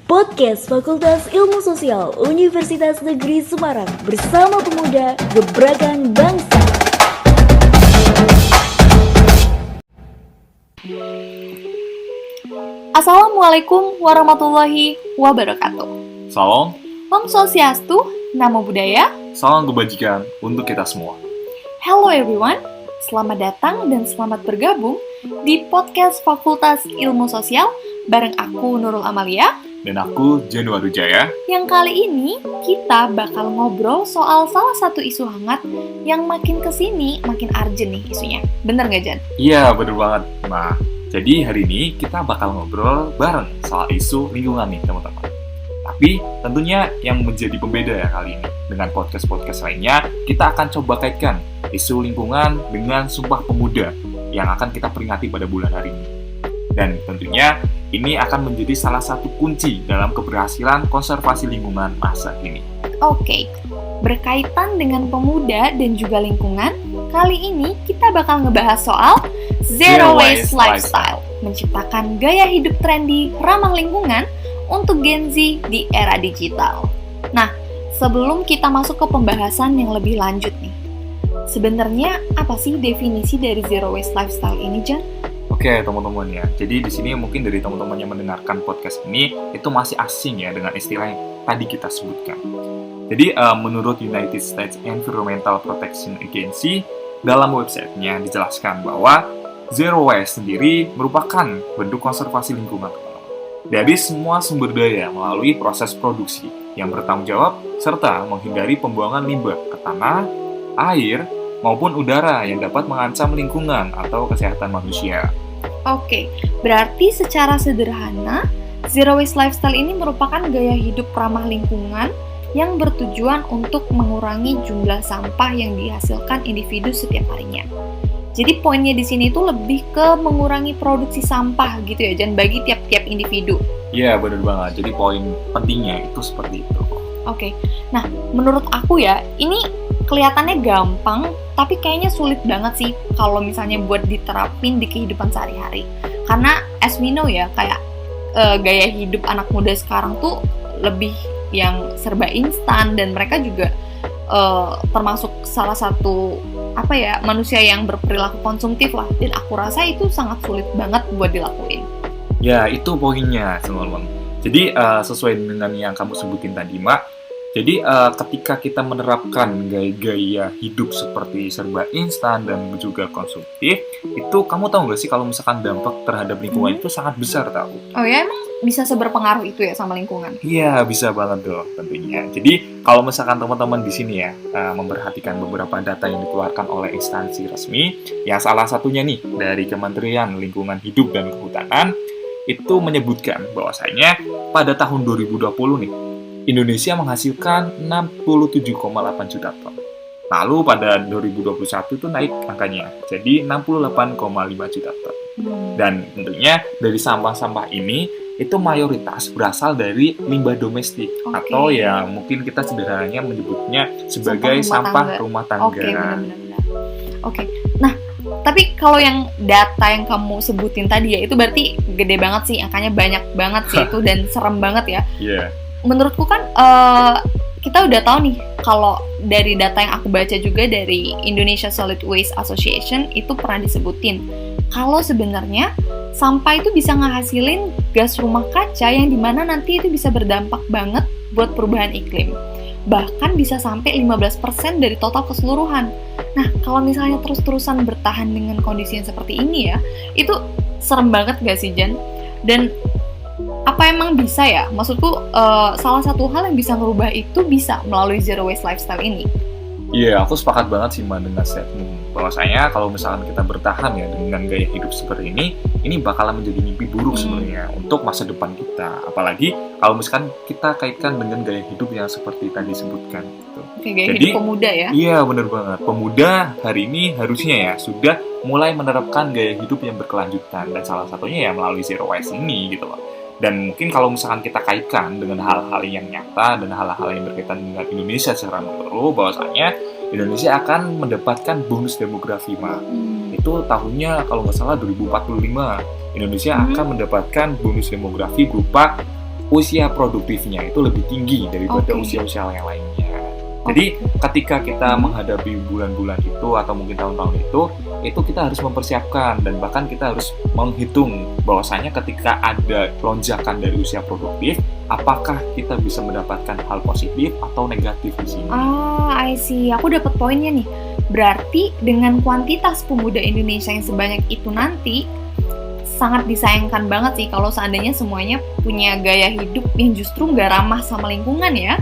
Podcast Fakultas Ilmu Sosial Universitas Negeri Semarang bersama pemuda gebrakan bangsa. Assalamualaikum warahmatullahi wabarakatuh. Salam, Om Swastiastu, Namo Buddhaya. salam kebajikan untuk kita semua. Hello everyone, selamat datang dan selamat bergabung di podcast Fakultas Ilmu Sosial bareng aku Nurul Amalia. Dan aku Januari Jaya. Yang kali ini kita bakal ngobrol soal salah satu isu hangat yang makin kesini makin urgent nih isunya. Bener nggak Jan? Iya, bener banget. Nah, jadi hari ini kita bakal ngobrol bareng soal isu lingkungan nih teman-teman. Tapi tentunya yang menjadi pembeda ya kali ini. Dengan podcast-podcast lainnya, kita akan coba kaitkan isu lingkungan dengan Sumpah Pemuda yang akan kita peringati pada bulan hari ini. Dan tentunya ini akan menjadi salah satu kunci dalam keberhasilan konservasi lingkungan masa kini. Oke, berkaitan dengan pemuda dan juga lingkungan, kali ini kita bakal ngebahas soal Zero Waste Lifestyle, menciptakan gaya hidup trendy ramah lingkungan untuk Gen Z di era digital. Nah, sebelum kita masuk ke pembahasan yang lebih lanjut nih, sebenarnya apa sih definisi dari Zero Waste Lifestyle ini, Jan? Oke teman-teman ya, jadi di sini mungkin dari teman-teman yang mendengarkan podcast ini itu masih asing ya dengan istilah yang tadi kita sebutkan. Jadi menurut United States Environmental Protection Agency, dalam websitenya dijelaskan bahwa Zero Waste sendiri merupakan bentuk konservasi lingkungan dari semua sumber daya melalui proses produksi yang bertanggung jawab serta menghindari pembuangan limbah ke tanah, air, maupun udara yang dapat mengancam lingkungan atau kesehatan manusia. Oke, berarti secara sederhana, Zero Waste Lifestyle ini merupakan gaya hidup ramah lingkungan yang bertujuan untuk mengurangi jumlah sampah yang dihasilkan individu setiap harinya. Jadi poinnya di sini itu lebih ke mengurangi produksi sampah gitu ya, Jan, bagi tiap-tiap individu. Iya, benar banget. Jadi poin pentingnya itu seperti itu. Oke, nah menurut aku ya, ini kelihatannya gampang, tapi kayaknya sulit banget sih kalau misalnya buat diterapin di kehidupan sehari-hari. Karena as we know ya, kayak gaya hidup anak muda sekarang tuh lebih yang serba instan dan mereka juga termasuk salah satu manusia yang berperilaku konsumtif lah. Dan aku rasa itu sangat sulit banget buat dilakuin. Ya, itu poinnya teman-teman. Jadi sesuai dengan yang kamu sebutin tadi, Mak. Jadi ketika kita menerapkan gaya-gaya hidup seperti serba instan dan juga konsumtif, itu kamu tahu nggak sih kalau misalkan dampak terhadap lingkungan itu sangat besar tahu? Oh ya, emang bisa seberpengaruh itu ya sama lingkungan? Iya, bisa banget tuh tentunya. Jadi kalau misalkan teman-teman di sini ya memperhatikan beberapa data yang dikeluarkan oleh instansi resmi, yang salah satunya nih dari Kementerian Lingkungan Hidup dan Kehutanan, itu menyebutkan bahwasanya pada tahun 2020 nih, Indonesia menghasilkan 67,8 juta ton. Lalu pada 2021 itu naik angkanya, jadi 68,5 juta ton. Dan tentunya dari sampah-sampah ini, itu mayoritas berasal dari limbah domestik. Atau ya mungkin kita sederhananya menyebutnya sebagai sampah rumah tangga. Oke, benar-benar. Oke, nah tapi kalau yang data yang kamu sebutin tadi ya, itu berarti gede banget sih, angkanya banyak banget sih itu dan serem banget ya. Iya. Menurutku kan kita udah tahu nih kalau dari data yang aku baca juga dari Indonesia Solid Waste Association itu pernah disebutin kalau sebenarnya sampah itu bisa ngehasilin gas rumah kaca yang dimana nanti itu bisa berdampak banget buat perubahan iklim. Bahkan bisa sampai 15% dari total keseluruhan. Nah, kalau misalnya terus-terusan bertahan dengan kondisi yang seperti ini ya, itu serem banget gak sih, Jan? Dan apa emang bisa ya? Maksudku salah satu hal yang bisa merubah itu bisa melalui Zero Waste Lifestyle ini. Iya, aku sepakat banget sih Mbak dengan statement bahwasanya kalau misalkan kita bertahan ya dengan gaya hidup seperti ini bakalan menjadi mimpi buruk sebenarnya untuk masa depan kita. Apalagi kalau misalkan kita kaitkan dengan gaya hidup yang seperti tadi disebutkan. Gitu. Oke, gaya hidup pemuda ya? Iya, benar banget. Pemuda hari ini harusnya ya sudah mulai menerapkan gaya hidup yang berkelanjutan dan salah satunya ya melalui Zero Waste ini gitu loh. Dan mungkin kalau misalkan kita kaitkan dengan hal-hal yang nyata dan hal-hal yang berkaitan dengan Indonesia secara menyeluruh, bahwasanya Indonesia akan mendapatkan bonus demografi, Ma. Itu tahunnya kalau nggak salah 2045. Indonesia akan mendapatkan bonus demografi berupa usia produktifnya itu lebih tinggi daripada usia-usia yang lainnya. Jadi ketika kita menghadapi bulan-bulan itu atau mungkin tahun-tahun itu kita harus mempersiapkan dan bahkan kita harus menghitung bahwasanya ketika ada lonjakan dari usia produktif, apakah kita bisa mendapatkan hal positif atau negatif di sini. I see. Aku dapat poinnya nih. Berarti dengan kuantitas pemuda Indonesia yang sebanyak itu nanti, sangat disayangkan banget sih kalau seandainya semuanya punya gaya hidup yang justru nggak ramah sama lingkungan ya.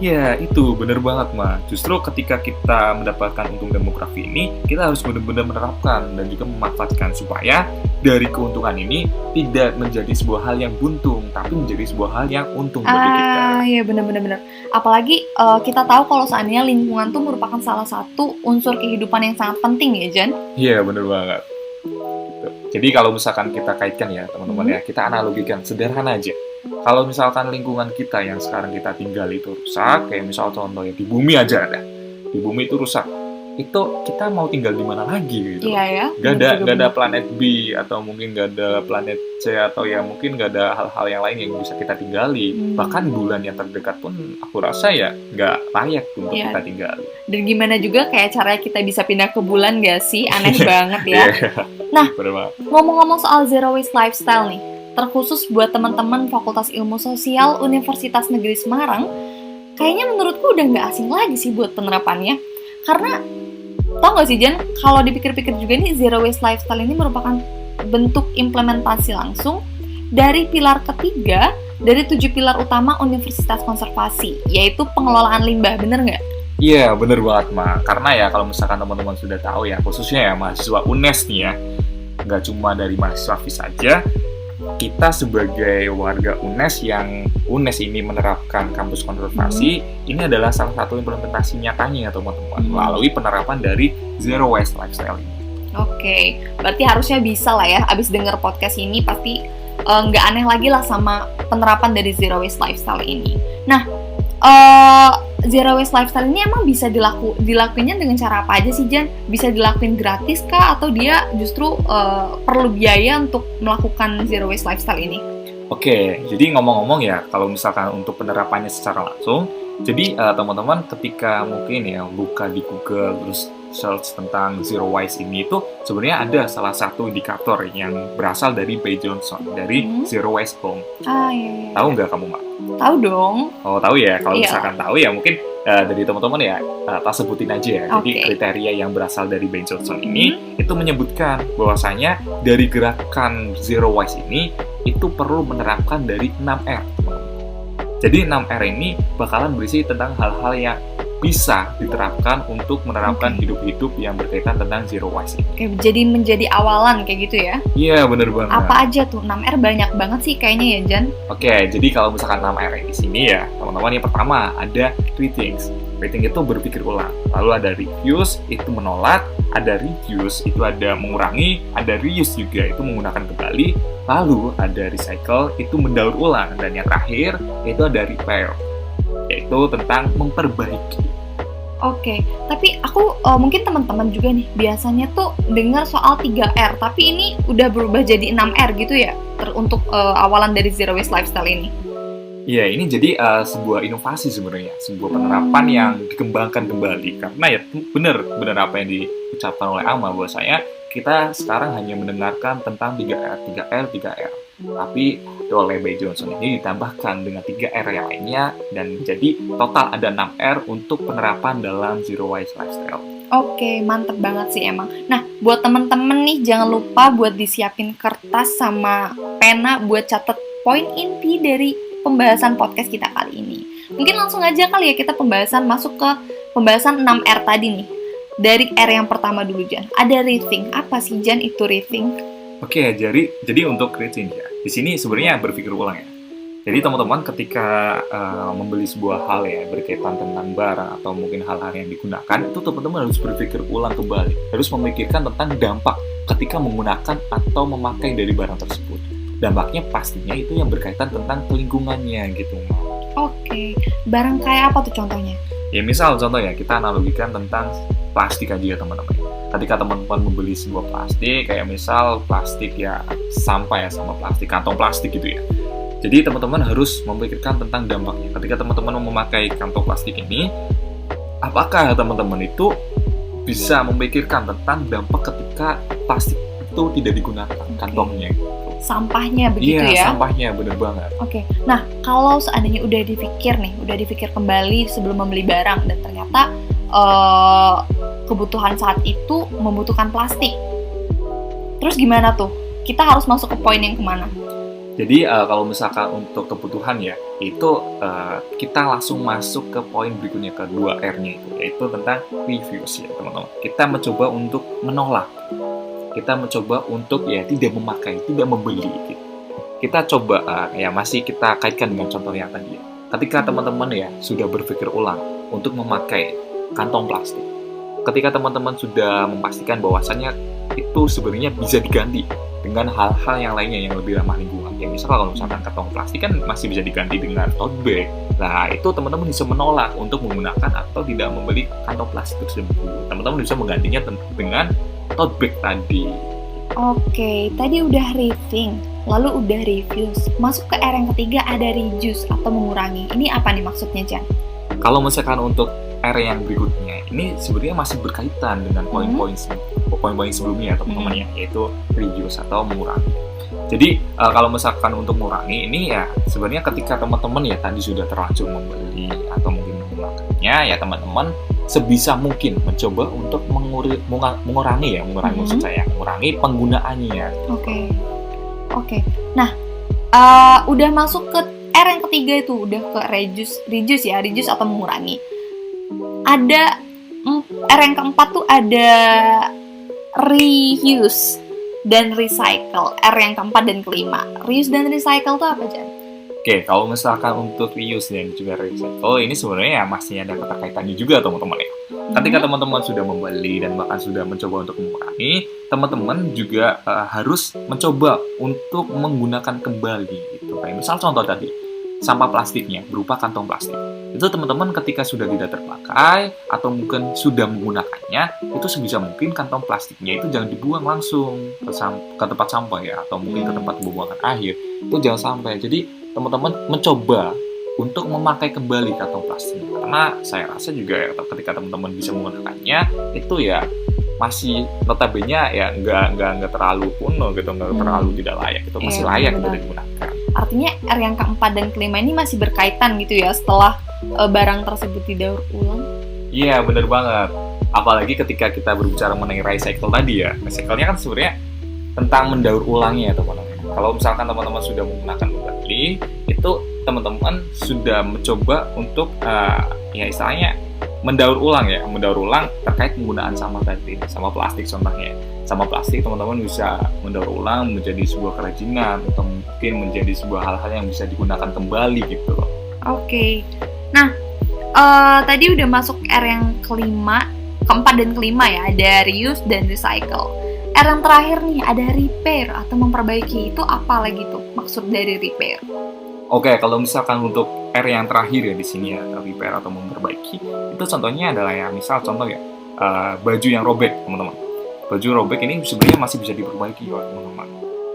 Ya, itu bener banget, Ma. Justru ketika kita mendapatkan untung demografi ini, kita harus benar-benar menerapkan dan juga memanfaatkan supaya dari keuntungan ini tidak menjadi sebuah hal yang buntung, tapi menjadi sebuah hal yang untung bagi kita. Iya, benar. Apalagi kita tahu kalau seandainya lingkungan tuh merupakan salah satu unsur kehidupan yang sangat penting ya, Jan? Iya, bener banget. Jadi kalau misalkan kita kaitkan ya, teman-teman ya, kita analogikan sederhana aja. Kalau misalkan lingkungan kita yang sekarang kita tinggal itu rusak, kayak misal contohnya di bumi aja ada, di bumi itu rusak, itu kita mau tinggal di mana lagi gitu? Iya ya. Gak ada planet B atau mungkin gak ada planet C atau ya mungkin gak ada hal-hal yang lain yang bisa kita tinggali. Bahkan bulan yang terdekat pun aku rasa ya gak layak untuk kita tinggali. Dan gimana juga kayak caranya kita bisa pindah ke bulan gak sih? Aneh banget ya. Nah, ngomong-ngomong soal zero waste lifestyle nih, terkhusus buat teman-teman Fakultas Ilmu Sosial Universitas Negeri Semarang, kayaknya menurutku udah nggak asing lagi sih buat penerapannya. Karena, tau nggak sih Jan, kalau dipikir-pikir juga nih, zero waste lifestyle ini merupakan bentuk implementasi langsung dari pilar ketiga dari 7 pilar utama Universitas Konservasi, yaitu pengelolaan limbah, bener nggak? Iya, bener banget, Ma. Karena ya kalau misalkan teman-teman sudah tahu ya, khususnya ya mahasiswa UNES nih ya, nggak cuma dari mahasiswa FIS saja, kita sebagai warga UNES yang UNES ini menerapkan kampus konservasi, ini adalah salah satu implementasi nyatanya teman-teman, melalui penerapan dari Zero Waste Lifestyle ini. Oke, berarti harusnya bisa lah ya, abis denger podcast ini pasti nggak aneh lagi lah sama penerapan dari Zero Waste Lifestyle ini. Nah, Zero Waste Lifestyle ini emang bisa dilakuinnya dengan cara apa aja sih Jan? Bisa dilakuin gratis kah? Atau dia justru perlu biaya untuk melakukan Zero Waste Lifestyle ini? Oke, jadi ngomong-ngomong ya, kalau misalkan untuk penerapannya secara langsung, jadi teman-teman ketika mungkin ya buka di Google terus search tentang Zero Waste ini itu sebenarnya ada salah satu indikator yang berasal dari Bay Johnson dari Zero Waste Home. Iya. Tahu nggak kamu, Mak? Tahu dong. Oh, tahu ya. Kalau misalkan tahu ya mungkin dari teman-teman ya tak sebutin aja ya. Jadi kriteria yang berasal dari Bay Johnson ini itu menyebutkan bahwasanya dari gerakan Zero Waste ini itu perlu menerapkan dari 6R. Jadi 6R ini bakalan berisi tentang hal-hal yang bisa diterapkan untuk menerapkan hidup-hidup yang berkaitan tentang Zero Waste ini. Oke, jadi menjadi awalan kayak gitu ya? Iya, bener banget. Apa aja tuh? 6R banyak banget sih kayaknya ya, Jan? Oke, jadi kalau misalkan 6R di sini ya, teman-teman yang pertama ada rethink. Rethink itu berpikir ulang. Lalu ada refuse, itu menolak. Ada reduce, itu ada mengurangi. Ada reuse juga, itu menggunakan kembali. Lalu ada recycle, itu mendaur ulang. Dan yang terakhir, itu ada repair, yaitu tentang memperbaiki. Oke, tapi aku mungkin teman-teman juga nih biasanya tuh dengar soal 3R, tapi ini udah berubah jadi 6R gitu ya untuk awalan dari Zero Waste Lifestyle ini. Iya, ini jadi sebuah inovasi sebenarnya, sebuah penerapan yang dikembangkan kembali karena ya benar apa yang diucapkan oleh Alma bahwasanya kita sekarang hanya mendengarkan tentang 3R. Tapi oleh Bay Johnson ini ditambahkan dengan 3R yang lainnya dan jadi total ada 6R untuk penerapan dalam Zero Waste Lifestyle. Oke, mantep banget sih emang. Nah, buat temen-temen nih jangan lupa buat disiapin kertas sama pena buat catat poin inti dari pembahasan podcast kita kali ini. Mungkin langsung aja kali ya kita masuk ke pembahasan 6R tadi nih. Dari R yang pertama dulu Jan, ada rethink. Apa sih Jan itu rethink? Oke, jadi untuk rethink ya, di sini sebenarnya berpikir ulang ya. Jadi teman-teman ketika membeli sebuah hal ya berkaitan tentang barang atau mungkin hal-hal yang digunakan, itu teman-teman harus berpikir ulang kembali, harus memikirkan tentang dampak ketika menggunakan atau memakai dari barang tersebut. Dampaknya pastinya itu yang berkaitan tentang lingkungannya gitu. Oke, barang kayak apa tuh contohnya? Ya misal contohnya kita analogikan tentang plastik aja ya teman-teman. Ketika teman-teman membeli sebuah plastik, kayak misal plastik ya sampah ya sama plastik, kantong plastik gitu ya. Jadi teman-teman harus memikirkan tentang dampaknya. Ketika teman-teman memakai kantong plastik ini, apakah teman-teman itu bisa memikirkan tentang dampak ketika plastik itu tidak digunakan kantongnya? Sampahnya begitu Iya, ya? sampahnya bener banget. Oke, nah kalau seandainya udah dipikir kembali sebelum membeli barang dan ternyata kebutuhan saat itu membutuhkan plastik, terus gimana tuh? Kita harus masuk ke poin yang kemana? Jadi kalau misalkan untuk kebutuhan ya, itu kita langsung masuk ke poin berikutnya, kedua R-nya itu, yaitu tentang refuse ya teman-teman. Kita mencoba untuk menolak. Kita mencoba untuk ya tidak memakai, tidak membeli gitu. Kita coba ya masih kita kaitkan dengan contoh yang tadi ya. Ketika teman-teman ya sudah berpikir ulang untuk memakai kantong plastik. Ketika teman-teman sudah memastikan bahwasannya itu sebenarnya bisa diganti dengan hal-hal yang lainnya yang lebih ramah lingkungan. Ya misalnya kalau misalkan kantong plastik kan masih bisa diganti dengan tote bag. Nah, itu teman-teman bisa menolak untuk menggunakan atau tidak membeli kantong plastik tersebut. Teman-teman bisa menggantinya dengan tote bag tadi. Oke, tadi udah rethink, lalu udah refuse. Masuk ke R yang ketiga ada reduce atau mengurangi. Ini apa nih maksudnya, Jan? Kalau misalkan untuk R yang berikutnya, ini sebenarnya masih berkaitan dengan poin-poin sebelumnya teman-teman ya, yaitu reduce atau mengurangi. Jadi kalau misalkan untuk mengurangi ini ya sebenarnya ketika teman-teman ya tadi sudah terlanjur membeli atau mungkin menggunakannya, ya teman-teman sebisa mungkin mencoba untuk mengurangi maksud saya, mengurangi penggunaannya. Oke. Nah, udah masuk ke R yang ketiga itu, udah ke reduce atau mengurangi. Ada R yang keempat tuh ada reuse dan recycle. R yang keempat dan kelima. Reuse dan recycle tuh apa, Jan? Oke, kalau misalkan untuk reuse dan juga recycle, ini sebenarnya ya masih ada keterkaitannya juga teman-teman ya. Ketika teman-teman sudah membeli dan bahkan sudah mencoba untuk mengurangi, teman-teman juga harus mencoba untuk menggunakan kembali gitu. Kayak misal contoh tadi, sampah plastiknya berupa kantong plastik. Itu teman-teman ketika sudah tidak terpakai atau mungkin sudah menggunakannya, itu sebisa mungkin kantong plastiknya itu jangan dibuang langsung ke tempat sampah ya, atau mungkin ke tempat pembuangan akhir. Itu jangan sampai. Jadi teman-teman mencoba untuk memakai kembali kantong plastiknya, karena saya rasa juga ya ketika teman-teman bisa menggunakannya itu ya masih notabene ya nggak terlalu kuno gitu, nggak terlalu tidak layak, itu masih layak untuk digunakan. Artinya R yang keempat dan kelima ini masih berkaitan gitu ya setelah barang tersebut didaur ulang. Iya, benar banget. Apalagi ketika kita berbicara mengenai recycle tadi ya, recycle-nya kan sebenarnya tentang mendaur ulangnya ya teman-teman. Kalau misalkan teman-teman sudah menggunakan kembali, itu teman-teman sudah mencoba untuk ya istilahnya mendaur ulang terkait penggunaan sampah tadi, sampah plastik contohnya. Sampah plastik teman-teman bisa mendaur ulang menjadi sebuah kerajinan atau mungkin menjadi sebuah hal-hal yang bisa digunakan kembali gitu loh. Oke. Nah, tadi udah masuk R yang keempat dan kelima ya, ada reuse dan recycle. R yang terakhir nih ada repair atau memperbaiki. Itu apa lagi tuh maksud dari repair? Oke, kalau misalkan untuk R yang terakhir ya di sini ya, repair atau memperbaiki, itu contohnya adalah ya misal contoh ya baju yang robek teman-teman. Baju robek ini sebenarnya masih bisa diperbaiki oleh teman-teman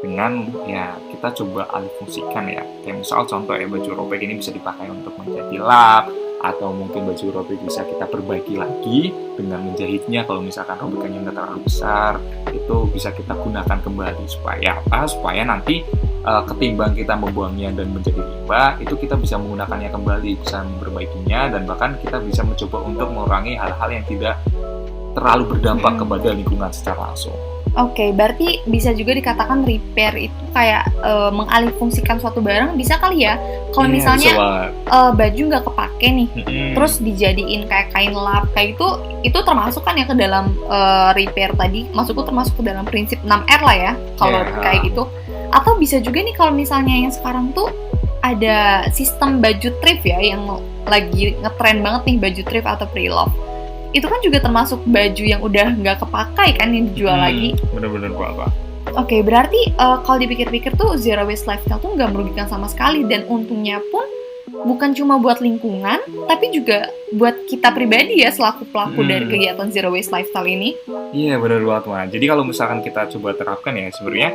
dengan ya kita coba alih fungsikan ya. Kayak misal contoh ya baju robek ini bisa dipakai untuk menjadi lap, atau mungkin baju robek bisa kita perbaiki lagi dengan menjahitnya. Kalau misalkan robekannya nggak terlalu besar, itu bisa kita gunakan kembali supaya apa? Supaya nanti ketimbang kita membuangnya dan menjadi limbah, itu kita bisa menggunakannya kembali, bisa memperbaikinya, dan bahkan kita bisa mencoba untuk mengurangi hal-hal yang tidak terlalu berdampak kepada lingkungan secara langsung. Oke, berarti bisa juga dikatakan repair itu kayak mengalihfungsikan suatu barang, bisa kali ya? Kalau misalnya baju nggak kepake nih, terus dijadiin kayak kain lap, kayak itu termasuk kan ya ke dalam repair tadi, maksudku termasuk ke dalam prinsip 6R lah ya, kalau kayak gitu. Atau bisa juga nih kalau misalnya yang sekarang tuh ada sistem baju thrift ya, yang lagi ngetren banget nih baju thrift atau pre-love. Itu kan juga termasuk baju yang udah nggak kepakai kan, yang dijual lagi. Bener-bener Pak. Oke, berarti kalau dipikir-pikir tuh zero waste lifestyle tuh nggak merugikan sama sekali, dan untungnya pun bukan cuma buat lingkungan, tapi juga buat kita pribadi ya selaku pelaku dari kegiatan zero waste lifestyle ini. Iya, bener banget Ma. Jadi kalau misalkan kita coba terapkan ya sebenarnya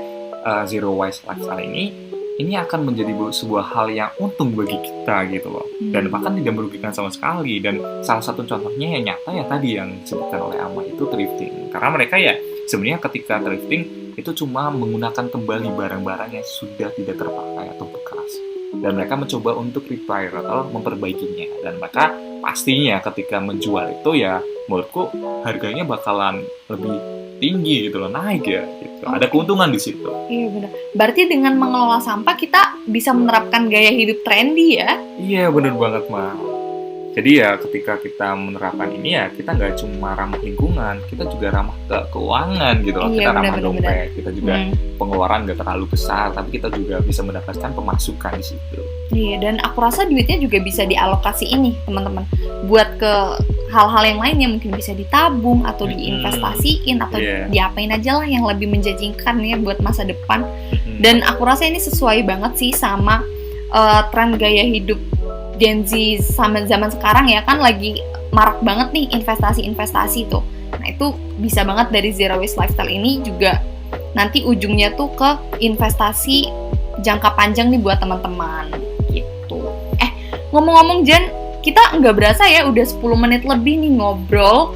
zero waste lifestyle ini ini akan menjadi sebuah hal yang untung bagi kita gitu loh. Dan bahkan tidak merugikan sama sekali. Dan salah satu contohnya yang nyata ya tadi yang disebutkan oleh Ama itu thrifting. Karena mereka ya sebenarnya ketika thrifting itu cuma menggunakan kembali barang-barang yang sudah tidak terpakai atau bekas. Dan mereka mencoba untuk repair atau memperbaikinya. Dan mereka pastinya ketika menjual itu ya menurutku harganya bakalan lebih tinggi gitu loh, naik ya gitu. Ada keuntungan di situ. Iya benar. Berarti dengan mengelola sampah kita bisa menerapkan gaya hidup trendy ya? Iya benar banget Ma. Jadi ya ketika kita menerapkan ini ya kita nggak cuma ramah lingkungan, kita juga ramah ke keuangan gitu loh. Iya, Kita ramah benar, dompet, benar. kita juga pengeluaran nggak terlalu besar, tapi kita juga bisa mendapatkan pemasukan di situ. Iya, dan aku rasa duitnya juga bisa dialokasiin nih teman-teman buat ke hal-hal yang lainnya, mungkin bisa ditabung atau diinvestasiin atau diapain aja lah yang lebih menjanjikan ya buat masa depan. Dan aku rasa ini sesuai banget sih sama tren gaya hidup Gen Z sama zaman sekarang ya, kan lagi marak banget nih investasi-investasi tuh. Nah itu bisa banget dari zero waste lifestyle ini juga nanti ujungnya tuh ke investasi jangka panjang nih buat teman-teman gitu. Ngomong-ngomong Jen, kita nggak berasa ya udah 10 menit lebih nih ngobrol,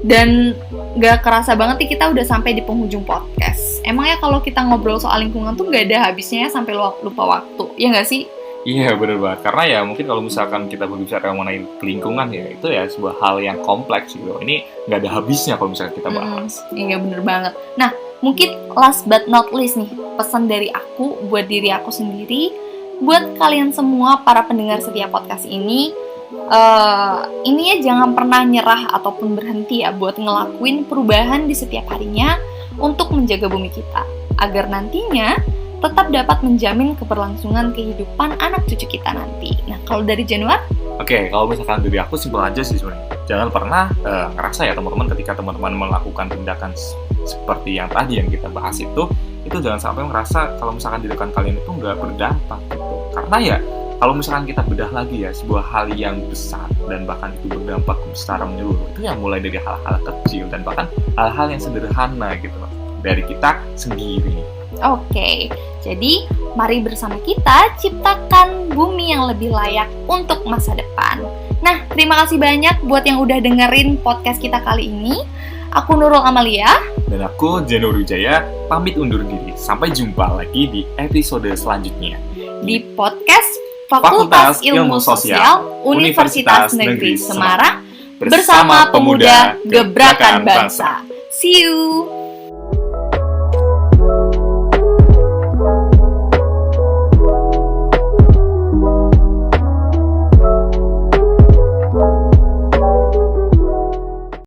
dan nggak kerasa banget nih kita udah sampai di penghujung podcast. Emangnya kalau kita ngobrol soal lingkungan tuh nggak ada habisnya ya sampai lupa waktu, ya nggak sih? Iya benar banget, karena ya mungkin kalau misalkan kita berbicara mengenai lingkungan ya itu ya sebuah hal yang kompleks gitu. Ini nggak ada habisnya kalau misalkan kita bahas. Iya bener banget. Nah mungkin last but not least nih, pesan dari aku buat diri aku sendiri, buat kalian semua para pendengar setiap podcast ini ya jangan pernah nyerah ataupun berhenti ya buat ngelakuin perubahan di setiap harinya untuk menjaga bumi kita, agar nantinya tetap dapat menjamin keberlangsungan kehidupan anak cucu kita nanti. Nah, kalau dari Januar? Oke, kalau misalkan dari aku simpel aja sih sebenarnya. Jangan pernah ngerasa ya teman-teman ketika teman-teman melakukan tindakan seperti yang tadi yang kita bahas itu jangan sampai ngerasa kalau misalkan tindakan kalian itu nggak berdampak gitu. Karena ya kalau misalkan kita bedah lagi ya sebuah hal yang besar dan bahkan itu berdampak secara menyeluruh itu yang mulai dari hal-hal kecil dan bahkan hal-hal yang sederhana gitu loh dari kita sendiri. Oke, jadi mari bersama kita ciptakan bumi yang lebih layak untuk masa depan. Nah, terima kasih banyak buat yang udah dengerin podcast kita kali ini. Aku Nurul Amalia. Dan aku Janur Wijaya, pamit undur diri. Sampai jumpa lagi di episode selanjutnya. Di podcast Fakultas Ilmu Sosial Universitas Negeri Semarang bersama Pemuda Gebrakan Bangsa. See you!